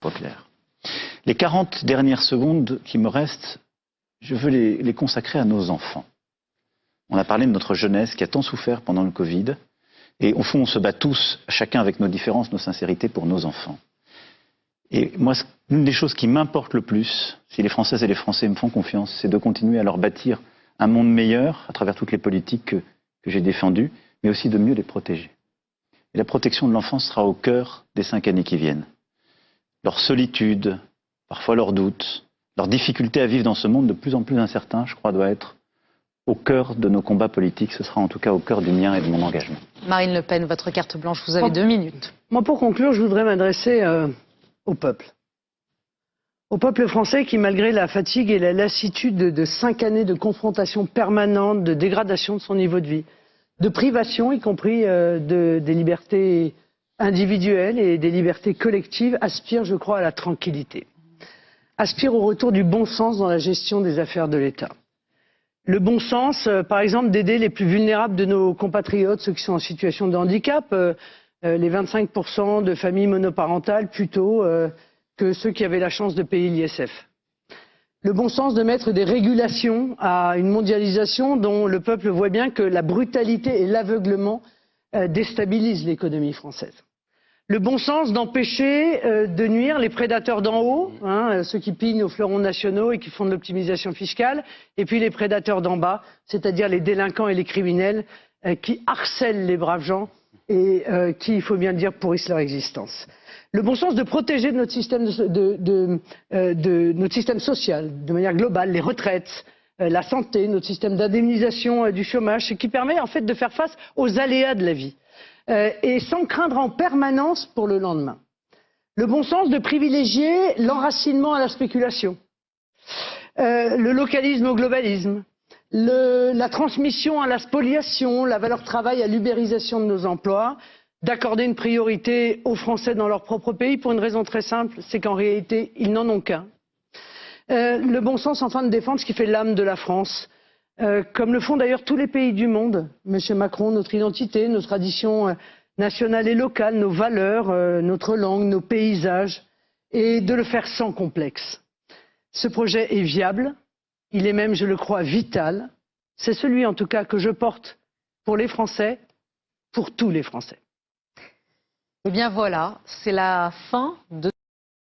populaire. Les 40 dernières secondes qui me restent, je veux les consacrer à nos enfants. On a parlé de notre jeunesse qui a tant souffert pendant le Covid. Et au fond, on se bat tous, chacun avec nos différences, nos sincérités, pour nos enfants. Et moi, l'une des choses qui m'importe le plus, si les Françaises et les Français me font confiance, c'est de continuer à leur bâtir un monde meilleur à travers toutes les politiques que j'ai défendues, mais aussi de mieux les protéger. Et la protection de l'enfance sera au cœur des 5 années qui viennent. Leur solitude, parfois leurs doutes, leur difficulté à vivre dans ce monde de plus en plus incertain, je crois, doit être au cœur de nos combats politiques. Ce sera en tout cas au cœur du mien et de mon engagement. Marine Le Pen, votre carte blanche, vous avez 2 minutes. Moi, pour conclure, je voudrais m'adresser au peuple. Au peuple français qui, malgré la fatigue et la lassitude de 5 années de confrontation permanente, de dégradation de son niveau de vie, de privation, y compris des libertés individuelles et des libertés collectives, aspire, je crois, à la tranquillité. Aspire au retour du bon sens dans la gestion des affaires de l'État. Le bon sens, par exemple, d'aider les plus vulnérables de nos compatriotes, ceux qui sont en situation de handicap, les 25% de familles monoparentales plutôt que ceux qui avaient la chance de payer l'ISF. Le bon sens de mettre des régulations à une mondialisation dont le peuple voit bien que la brutalité et l'aveuglement déstabilisent l'économie française. Le bon sens d'empêcher de nuire les prédateurs d'en haut, ceux qui pillent nos fleurons nationaux et qui font de l'optimisation fiscale, et puis les prédateurs d'en bas, c'est-à-dire les délinquants et les criminels qui harcèlent les braves gens et qui, il faut bien le dire, pourrissent leur existence. Le bon sens de protéger notre système, notre système social de manière globale, les retraites, la santé, notre système d'indemnisation du chômage, qui permet en fait de faire face aux aléas de la vie. Et sans craindre en permanence pour le lendemain. Le bon sens de privilégier l'enracinement à la spéculation, le localisme au globalisme, la transmission à la spoliation, la valeur travail à l'ubérisation de nos emplois, d'accorder une priorité aux Français dans leur propre pays pour une raison très simple, c'est qu'en réalité, ils n'en ont qu'un. Le bon sens enfin de défendre ce qui fait l'âme de la France, comme le font d'ailleurs tous les pays du monde, Monsieur Macron, notre identité, nos traditions nationales et locales, nos valeurs, notre langue, nos paysages, et de le faire sans complexe. Ce projet est viable, il est même, je le crois, vital. C'est celui en tout cas que je porte pour les Français, pour tous les Français. Eh bien voilà, c'est la fin de